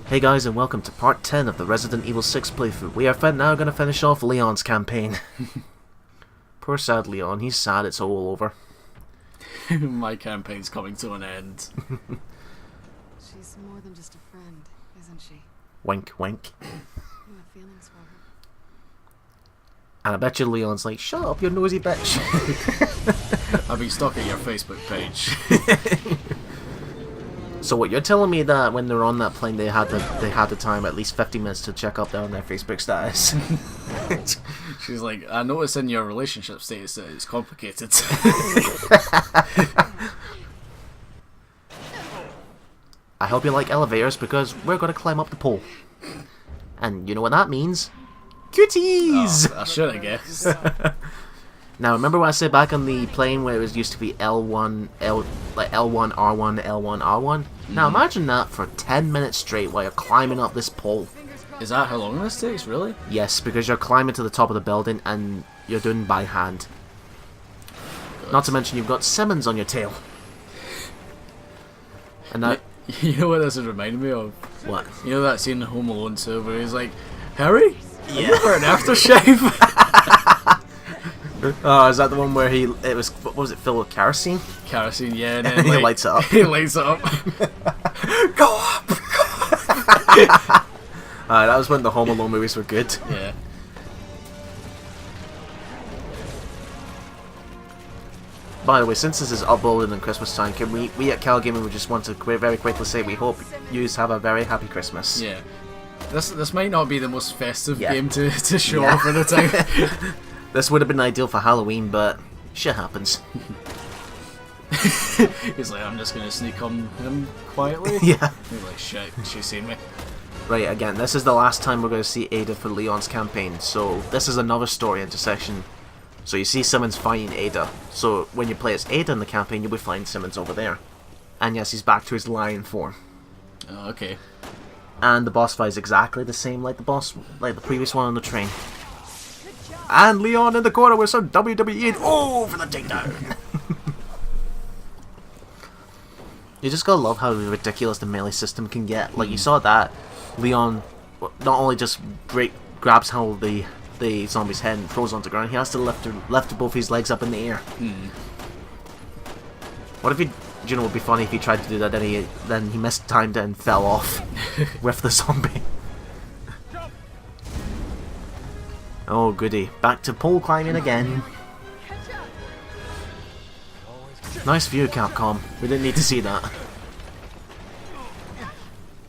Hey guys, and welcome to part 10 of the Resident Evil 6 playthrough. We are now going to finish off Leon's campaign. Poor sad Leon, he's sad it's all over. My campaign's coming to an end. She's more than just a friend, isn't she? Wink, wink. You have feelings for her. And I bet you Leon's like, shut up, you nosy bitch. I've been stalking your Facebook page. So what, you're telling me that when they were on that plane they had the time at least 50 minutes to check up on their Facebook status? She's like, I notice in your relationship status that it's complicated. I hope you like elevators because we're going to climb up the pole. And you know what that means? Cuties! Oh, I should have guessed. Now remember what I said back on the plane where it was used to be L1, L1, R1, L1, R1? Now imagine that for 10 minutes straight while you're climbing up this pole. Is that how long this takes, really? Yes, because you're climbing to the top of the building and you're doing by hand. Good. Not to mention you've got Simmons on your tail. And that... You know what this is reminding me of? What? You know that scene in Home Alone 2 where he's like, Harry? Yeah. You wear an aftershave? Oh, is that the one where what was it, filled with kerosene? Kerosene, yeah, and then And he lights it up. He lights it up. Go up! That was when the Home Alone movies were good. Yeah. By the way, since this is uploaded in Christmas time, can we at Cal Gaming would just want to very quickly say we hope you have a very happy Christmas. Yeah. This might not be the most festive Yeah. game to show off at the time. This would have been ideal for Halloween, but shit happens. He's like, I'm just gonna sneak on him quietly. Yeah. He's like, shit, she's seen me. Right, again, this is the last time we're going to see Ada for Leon's campaign, so this is another story intersection. So you see Simmons fighting Ada. So when you play as Ada in the campaign, you'll be fighting Simmons over there. And yes, he's back to his lion form. Oh, okay. And the boss fight is exactly the same like the previous one on the train. And Leon in the corner with some WWE and oh for the takedown. You just gotta love how ridiculous the melee system can get. Like you saw that Leon not only just grabs hold of the zombie's head and throws onto the ground, he has to lift both his legs up in the air. What if he, you know, it would be funny if he tried to do that then he mistimed it and fell off with the zombie. Oh goody, back to pole climbing again. Nice view, Capcom. We didn't need to see that.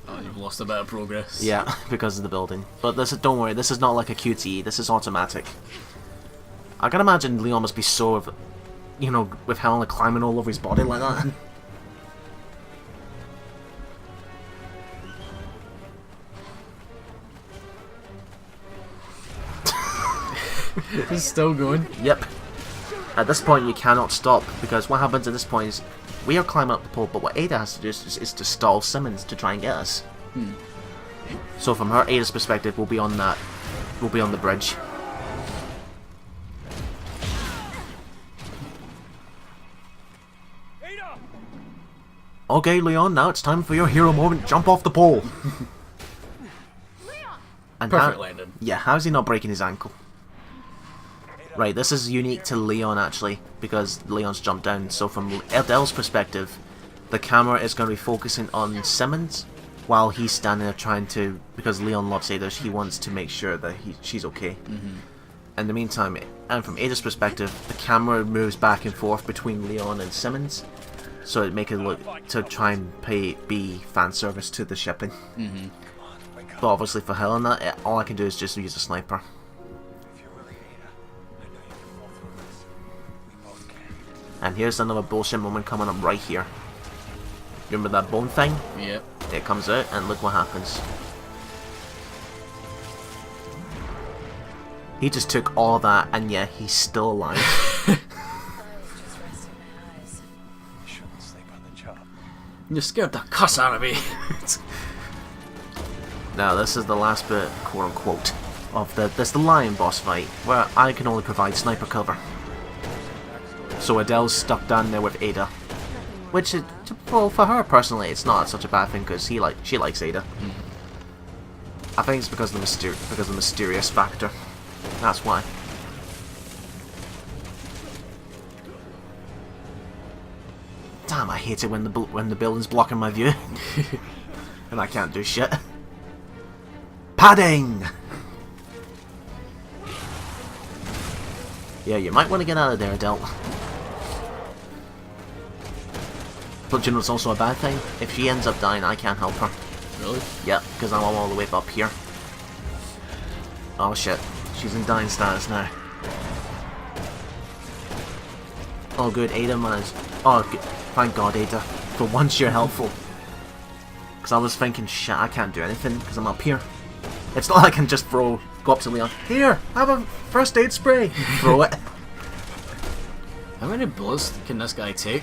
Oh, you've lost a bit of progress. Yeah, because of the building. But don't worry, this is not like a QTE, this is automatic. I can imagine Leon must be sore of, you know, with Helena climbing all over his body like that. It's still going. Yep. At this point you cannot stop, because what happens at this point is we are climbing up the pole, but what Ada has to do is to stall Simmons to try and get us. So from her Ada's perspective, we'll be on the bridge. Okay, Leon, now it's time for your hero moment. Jump off the pole. And Perfect landing. Yeah, how's he not breaking his ankle? Right, this is unique to Leon actually, because Leon's jumped down. So from Adele's perspective, the camera is going to be focusing on Simmons, while he's standing there trying to, because Leon loves Ada, he wants to make sure that she's okay. In the meantime, and from Ada's perspective, the camera moves back and forth between Leon and Simmons, so it make it look to try and be fan service to the shipping. But obviously for Helena, all I can do is just use a sniper. And here's another bullshit moment coming up right here. Remember that bone thing? Yep. It comes out and look what happens. He just took all that and yeah, he's still alive. You scared the cuss out of me. Now this is the last bit, quote unquote, of the lion boss fight, where I can only provide sniper cover. So Adele's stuck down there with Ada, which, well, for her personally, it's not such a bad thing because she likes Ada. I think it's because of the mysterious factor. That's why. Damn, I hate it when the building's blocking my view, and I can't do shit. Padding. Yeah, you might want to get out of there, Adele. But you know it's also a bad thing? If she ends up dying, I can't help her. Really? Yep, because I'm all the way up here. Oh shit, she's in dying status now. Oh good, Ada managed. Oh, good. Thank God, Ada. For once you're helpful. Because I was thinking, shit, I can't do anything because I'm up here. It's not like I can just go up to Leon. Here, have a first aid spray. Throw it. How many bullets can this guy take?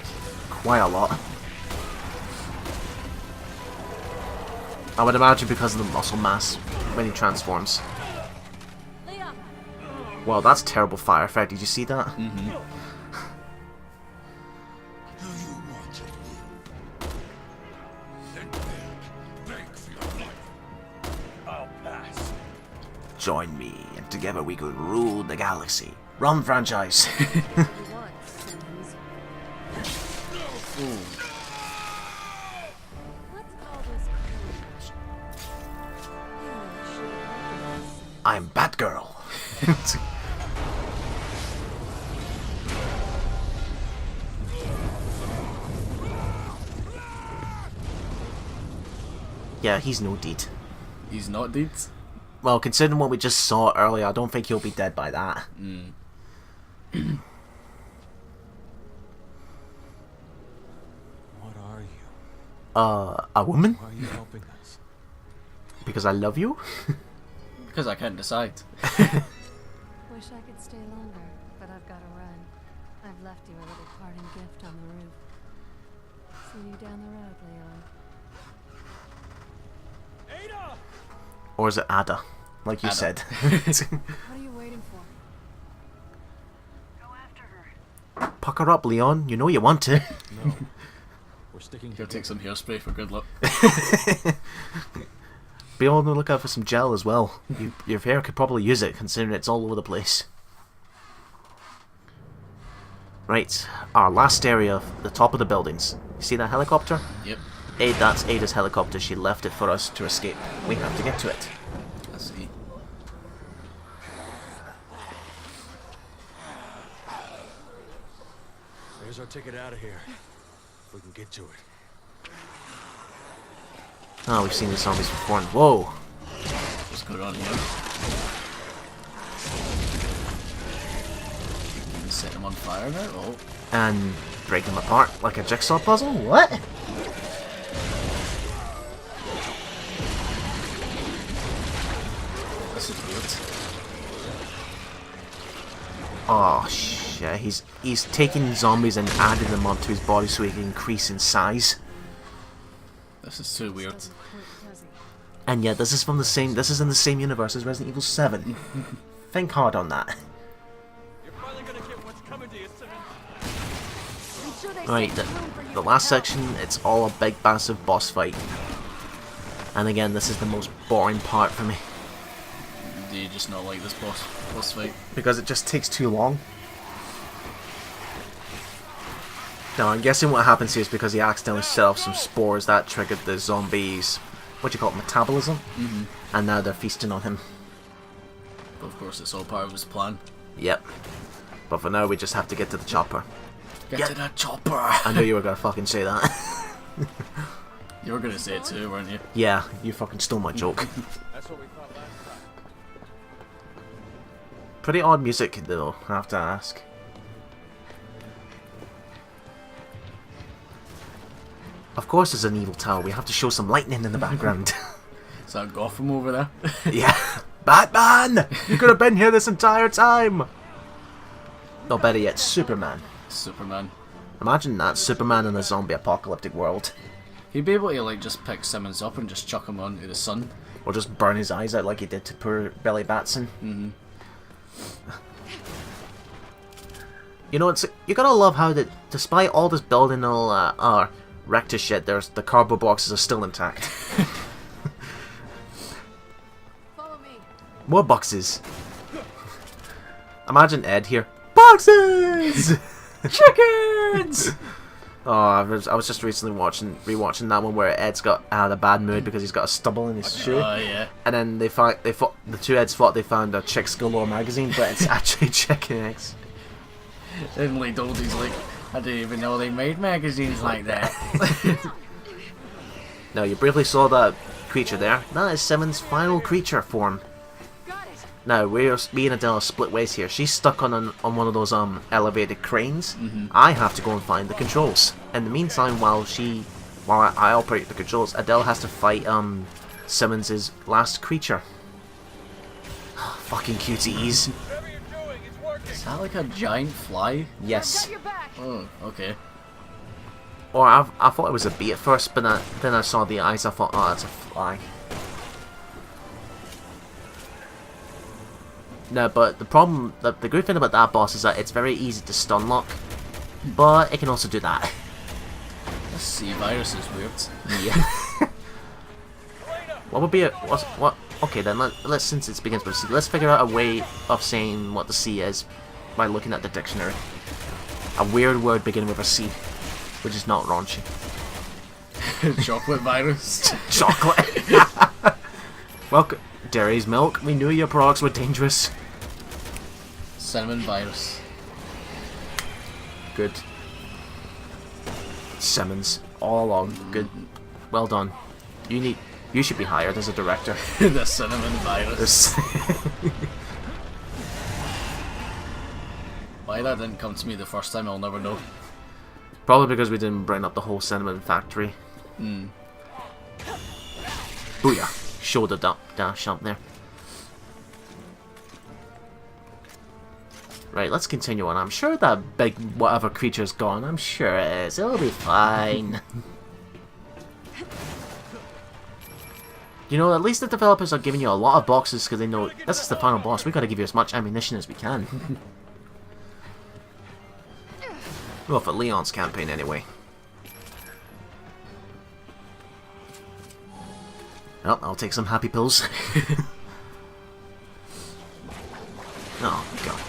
Quite a lot. I would imagine because of the muscle mass when he transforms. Leon. Wow, that's terrible fire effect. Did you see that? Mm-hmm. Join me, and together we could rule the galaxy. Run, franchise. I'm Batgirl. Yeah, he's no deed. He's not dead? Well, considering what we just saw earlier, I don't think he'll be dead by that. What are you? A woman? Why are you helping us? Because I love you? Because I can't decide. Wish I could stay longer, but I've got to run. I've left you a little parting gift on the roof. See you down the road, Leon. Ada! Or is it Ada? Like you Ada. said. What are you waiting for? Go after her. Pucker up, Leon. You know you want to. No. We're sticking Go together. take some hairspray for good luck. Be on the lookout for some gel as well. Your hair could probably use it, considering it's all over the place. Right, our last area, the top of the buildings. You see that helicopter? Yep. That's Ada's helicopter. She left it for us to escape. We have to get to it. I see. There's our ticket out of here. We can get to it. Oh, we've seen these zombies before. And whoa! What's going on here? Can we set them on fire now? Oh. And break them apart like a jigsaw puzzle? What? This is weird. Oh shit! He's taking zombies and adding them onto his body so he can increase in size. This is too weird. Doesn't hurt, does he? And yet, this is in the same universe as Resident Evil 7. Think hard on that. You're finally gonna get what's coming to you, Simmons. I'm sure they Right, saved room for you the to last help. section, it's all a big, massive boss fight. And again, this is the most boring part for me. Do you just not like this boss fight? Because it just takes too long. Now, I'm guessing what happens here is because he accidentally set off some spores that triggered the zombies, what do you call it, metabolism? Mm-hmm. And now they're feasting on him. But of course, it's all part of his plan. Yep. But for now, we just have to get to the chopper. Get to that chopper! I knew you were gonna fucking say that. You were gonna say it too, weren't you? Yeah, you fucking stole my joke. That's what we thought last time. Pretty odd music, though, I have to ask. Of course, it's an evil tower. We have to show some lightning in the background. Is that Gotham over there? Yeah. Batman! You could have been here this entire time! Or better yet, Superman. Superman. Imagine that, Superman in a zombie apocalyptic world. He'd be able to like just pick Simmons up and just chuck him onto the sun. Or just burn his eyes out like he did to poor Billy Batson. Mm-hmm. You know, you gotta love how that, despite all this building and all wrecked to shit, the cardboard boxes are still intact. More boxes. Imagine Ed here. Boxes! Chickens! Oh, I was just recently rewatching that one where Ed's got a bad mood because he's got a stubble in his shoe. Oh yeah. And then the two Eds thought they found a Chicks Galore magazine, but it's actually chicken eggs. And like Doldy's like, I didn't even know they made magazines like that. Now, you briefly saw that creature there. That is Simmons' final creature form. Now, me and Adele are split ways here. She's stuck on one of those elevated cranes. I have to go and find the controls. In the meantime, while I operate the controls, Adele has to fight Simmons' last creature. Fucking cuties. Is that like a giant fly? Yes. Oh, okay. Or I thought it was a bee at first, but then I saw the eyes. I thought, oh, that's a fly. No, but the problem, the good thing about that boss is that it's very easy to stun lock, but it can also do that. This sea virus is weird. Yeah. What would be what? Okay, then let's since it begins with C, let's figure out a way of saying what the C is by looking at the dictionary. A weird word beginning with a C, which is not raunchy. Chocolate virus. Chocolate. Welcome, Dairy's Milk. We knew your products were dangerous. Cinnamon virus. Good. Simmons, all along. Good. Well done. You should be hired as a director. The cinnamon virus. Why that didn't come to me the first time, I'll never know. Probably because we didn't bring up the whole cinnamon factory. Booyah. Shoulder dash up there. Right, let's continue on. I'm sure that big whatever creature's gone. I'm sure it is. It'll be fine. You know, at least the developers are giving you a lot of boxes because they know this is the final boss. We gotta give you as much ammunition as we can. Well, for Leon's campaign anyway. Well, I'll take some happy pills. Oh god.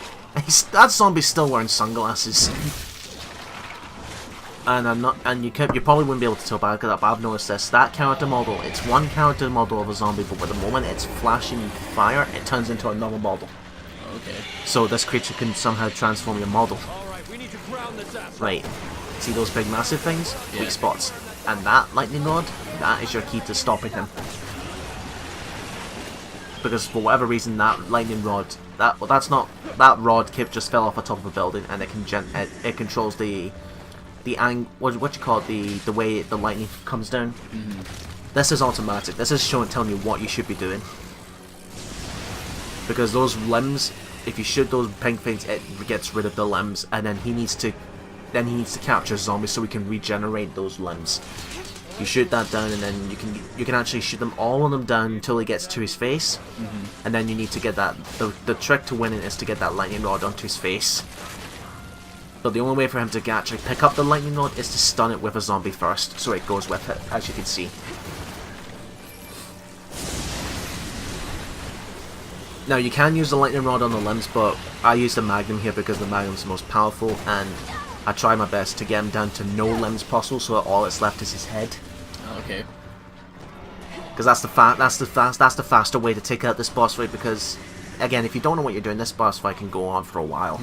That zombie's still wearing sunglasses. And you probably wouldn't be able to tell by that, but I've noticed this. That character model, it's one character model of a zombie, but with the moment it's flashing fire, it turns into another model. Okay. So this creature can somehow transform your model. Alright, we need to ground this ass. Right. See those big massive things? Yeah. Weak spots. And that lightning rod, that is your key to stopping him. Because for whatever reason, that lightning rod, that rod just fell off the top of a building, and it controls the what you call it, the way the lightning comes down. This is automatic. This is telling you what you should be doing. Because those limbs, if you shoot those pink things, it gets rid of the limbs, and then he needs to capture zombies so we can regenerate those limbs. You shoot that down, and then you can actually shoot all of them down until he gets to his face, and then you need to get that. The trick to winning is to get that lightning rod onto his face. But the only way for him to actually pick up the lightning rod is to stun it with a zombie first, so it goes with it, as you can see. Now you can use the lightning rod on the limbs, but I use the magnum here because the magnum's the most powerful, and I try my best to get him down to no limbs possible, so all that's left is his head. Okay. Because that's the faster way to take out this boss fight. Because again, if you don't know what you're doing, this boss fight can go on for a while.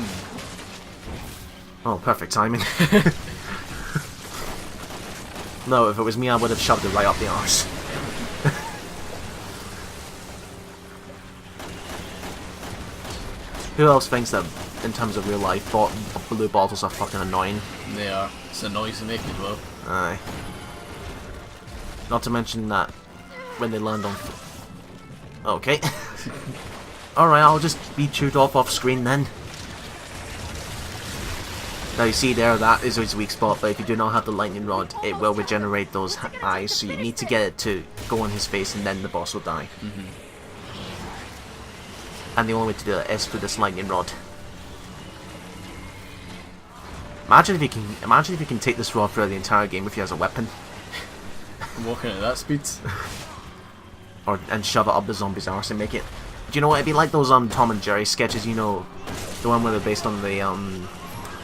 Oh, perfect timing. No, if it was me, I would have shoved it right up the arse. Who else thinks that, in terms of real life, blue bottles are fucking annoying? They are. It's a noise they make as well. Aye. Not to mention that when they land on... Okay. Alright, I'll just be chewed off screen then. Now you see there, that is his weak spot, but if you do not have the lightning rod, it will regenerate those eyes, so you need to get it to go on his face and then the boss will die. And the only way to do that is through this lightning rod. Imagine if you can take this rod through the entire game if he has a weapon. Walking at that speed. And shove it up the zombie's arse and make it Do you know what it'd be like those Tom and Jerry sketches? You know, the one where they're based on the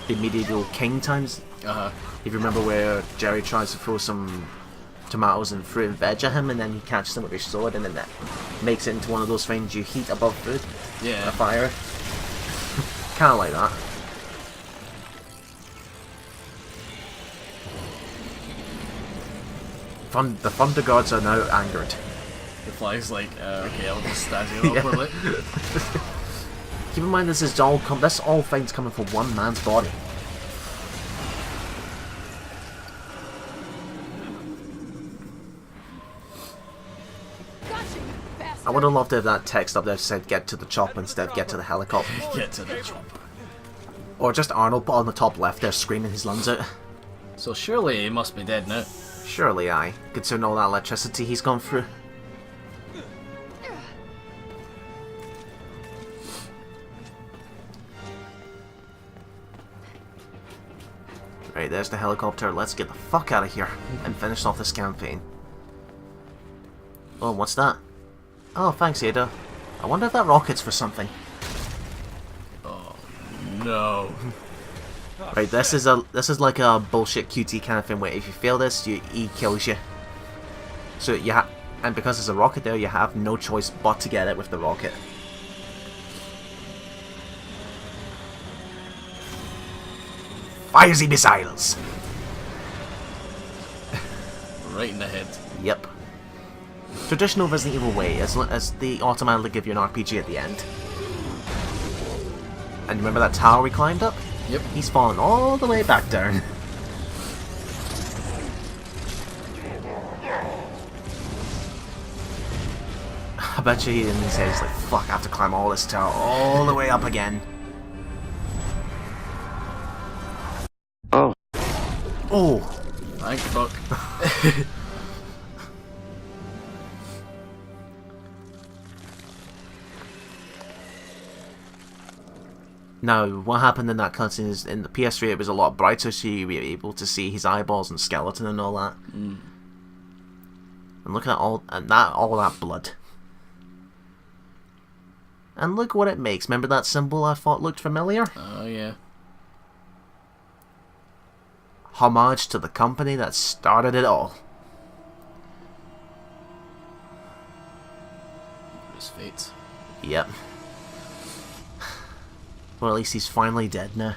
medieval king times. If you remember where Jerry tries to throw some tomatoes and fruit and veg at him, and then he catches them with his sword, and then that makes it into one of those things you heat above food. Yeah. A fire. Kind of like that. The Thunder Gods are now angered. The Fly's like, okay, I'll just stand you up with it. Keep in mind, this all things coming from one man's body. I would have loved to have that text up there that said "get to the chopper" instead of "get to the helicopter." Get to the chopper. Or just Arnold on the top left there screaming his lungs out. So surely he must be dead now. Surely, aye. Considering all that electricity he's gone through. Right, there's the helicopter. Let's get the fuck out of here and finish off this campaign. Oh, what's that? Oh, thanks, Ada. I wonder if that rocket's for something. Oh no. Right, this is like a bullshit QT kind of thing where if you fail this, he kills you. So and because there's a rocket there, you have no choice but to get it with the rocket. Fires the missiles. Right in the head. Yep. Traditional Resident Evil way, as they automatically give you an RPG at the end. And remember that tower we climbed up? Yep. He's fallen all the way back down. I bet you he in his head he's like, fuck, I have to climb all this tower all the way up again. Oh. Oh! Thank fuck. Now, what happened in that cutscene is in the PS3 it was a lot brighter, so you were able to see his eyeballs and skeleton and all that. And look at all that blood. And look what it makes. Remember that symbol I thought looked familiar? Oh yeah. Homage to the company that started it all. His fate. Yep. Well, at least he's finally dead now.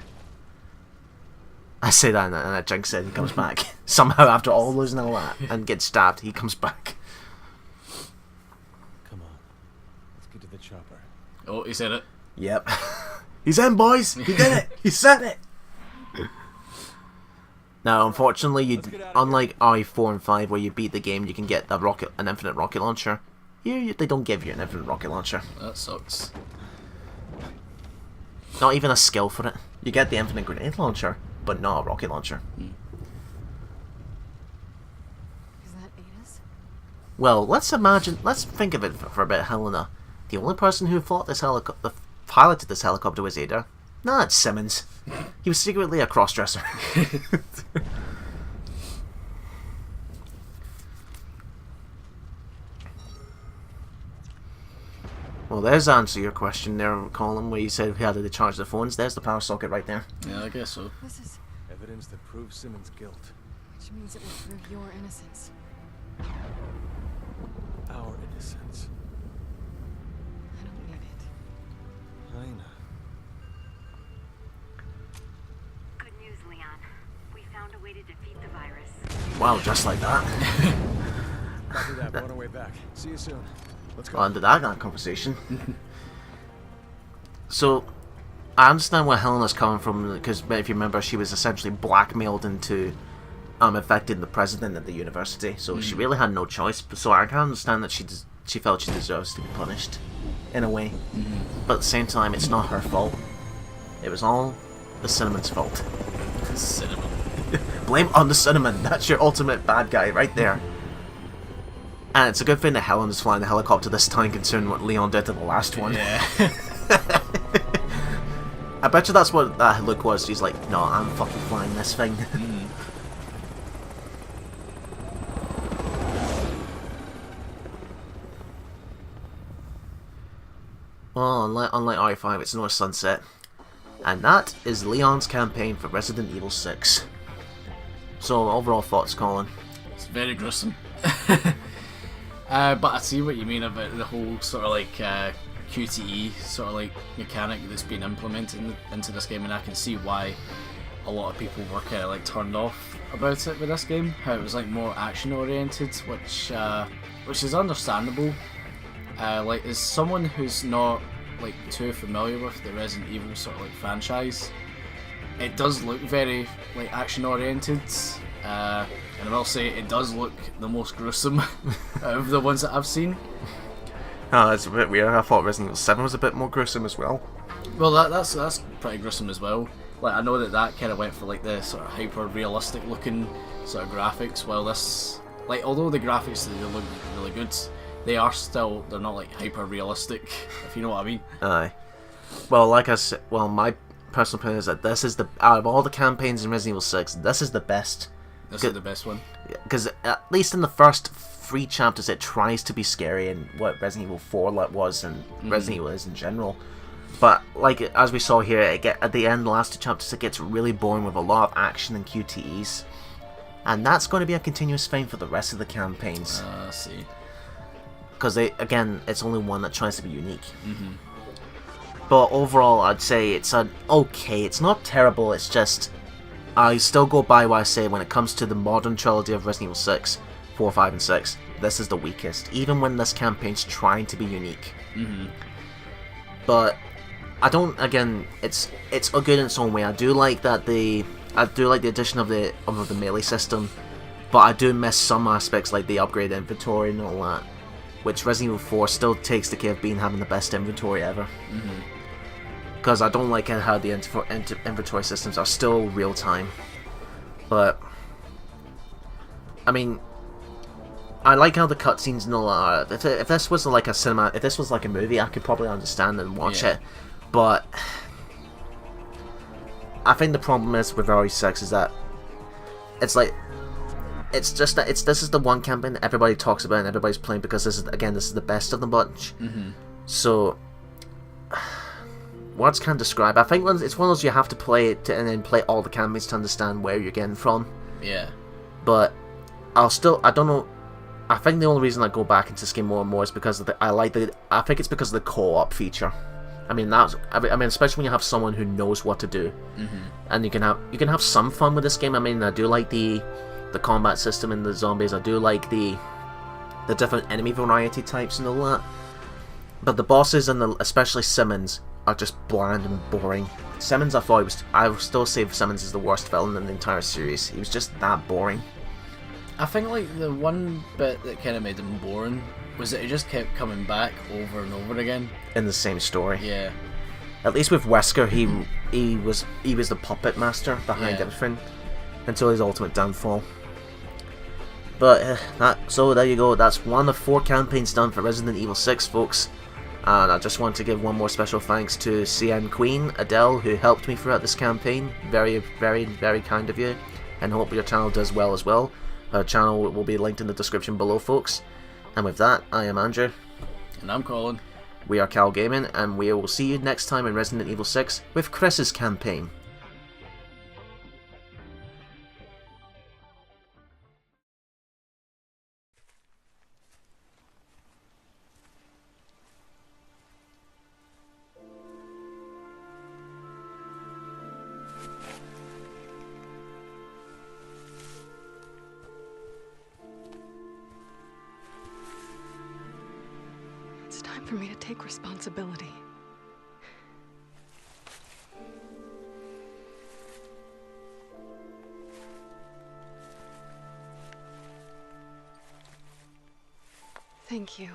I say that and I jinx it and he comes back. Somehow after all losing all that and gets stabbed, he comes back. Come on. Let's get to the chopper. Oh, he said it. Yep. He's in, boys! He did it! He said it! Now, unfortunately, unlike RE4 and 5 where you beat the game, you can get an infinite rocket launcher. Here, they don't give you an infinite rocket launcher. That sucks. Not even a skill for it. You get the infinite grenade launcher, but not a rocket launcher. Is that Ada's? Well, let's think of it for a bit, Helena. The only person who piloted this helicopter was Ada. Nah, it's Simmons. He was secretly a cross-dresser. Well, there's the answer to your question there, Colin, where you said how did they charge the phones. There's the power socket right there. Yeah, I guess so. This is... Evidence that proves Simmons' guilt. which means it will prove your innocence. Our innocence. I don't need it. I know. Good news, Leon. We found a way to defeat the virus. Wow, just like that. Copy that. We're on our way back. See you soon. Let's go. Well, ended that conversation. So, I understand where Helena's coming from, because if you remember, she was essentially blackmailed into affecting the president at the university, so she really had no choice. So I can understand that she felt she deserves to be punished, in a way. But at the same time, it's not her fault. It was all the Cinnamon's fault. Cinnamon. Blame on the Cinnamon. That's your ultimate bad guy right there. And it's a good thing that Helen's flying the helicopter this time, considering what Leon did to the last one. Yeah. I bet you that's what that look was. He's like, no, I'm fucking flying this thing. Well, unlike RE5, it's North Sunset. And that is Leon's campaign for Resident Evil 6. So, overall thoughts, Colin? It's very gruesome. But I see what you mean about the whole sort of like QTE sort of like mechanic that's been implemented into this game, and I can see why a lot of people were kind of like turned off about it with this game. How it was like more action oriented, which is understandable. Like as someone who's not like too familiar with the Resident Evil sort of like franchise, it does look very like action oriented. And I will say it does look the most gruesome out of the ones that I've seen. Oh, that's a bit weird. I thought Resident Evil 7 was a bit more gruesome as well. Well, that's pretty gruesome as well. Like I know that kind of went for like the sort of hyper realistic looking sort of graphics, while this, like, although the graphics they look really good, they're not like hyper realistic, if you know what I mean. Aye. Well, like I said, my personal opinion is that this is out of all the campaigns in Resident Evil 6, this is the best. This is the best one. Because at least in the first 3 chapters, it tries to be scary, and what Resident Evil 4 was, and Resident Evil is in general. But like as we saw here, at the end, the last 2 chapters, it gets really boring with a lot of action and QTEs, and that's going to be a continuous theme for the rest of the campaigns. See. Because it's only one that tries to be unique. But overall, I'd say it's okay. It's not terrible. It's just, I still go by what I say when it comes to the modern trilogy of Resident Evil 6, 4, 5, and 6. This is the weakest, even when this campaign's trying to be unique. But I don't. Again, it's good in its own way. I do like that the addition of the melee system, but I do miss some aspects like the upgraded inventory and all that, which Resident Evil 4 still takes the care of having the best inventory ever. Because I don't like how the inventory systems are still real time. But I mean, I like how the cutscenes and all that are. If this was like if this was like a movie, I could probably understand and watch it. But I think the problem is with RE6 is that it's like, it's just that this is the one campaign that everybody talks about and everybody's playing because this is the best of the bunch. So words can't describe. I think it's one of those you have to play it and then play all the campaigns to understand where you're getting from. Yeah. But I don't know. I think the only reason I go back into this game more and more is because of I think it's because of the co-op feature. I mean, especially when you have someone who knows what to do, and you can have some fun with this game. I mean, I do like the combat system in the zombies. I do like the different enemy variety types and all that. But the bosses and especially Simmons are just bland and boring. Simmons, I would still say Simmons is the worst villain in the entire series. He was just that boring. I think like the one bit that kind of made him boring was that he just kept coming back over and over again in the same story. Yeah. At least with Wesker, he was the puppet master behind everything until his ultimate downfall. But so there you go. That's one of 4 campaigns done for Resident Evil 6, folks. And I just want to give one more special thanks to CN Queen, Adele, who helped me throughout this campaign. Very, very, very kind of you. And hope your channel does well as well. Her channel will be linked in the description below, folks. And with that, I am Andrew. And I'm Colin. We are Cal Gaming, and we will see you next time in Resident Evil 6 with Chris's campaign. It's time for me to take responsibility. Thank you.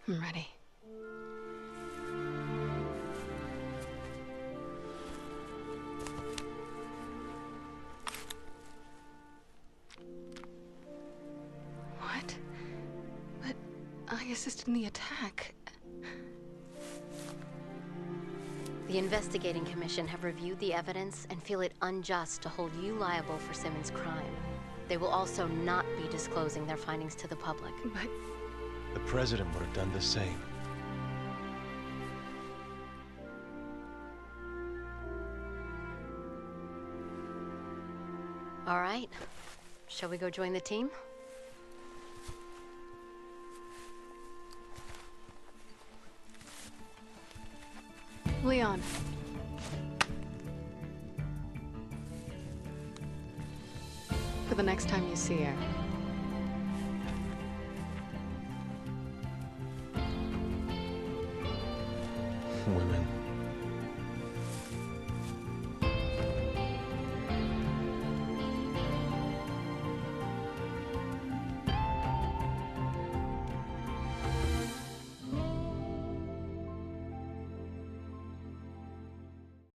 I'm ready. What? But I assisted in the attack. The Investigating Commission have reviewed the evidence and feel it unjust to hold you liable for Simmons' crime. They will also not be disclosing their findings to the public. But The president would have done the same. All right. Shall we go join the team? Leon. For the next time you see her,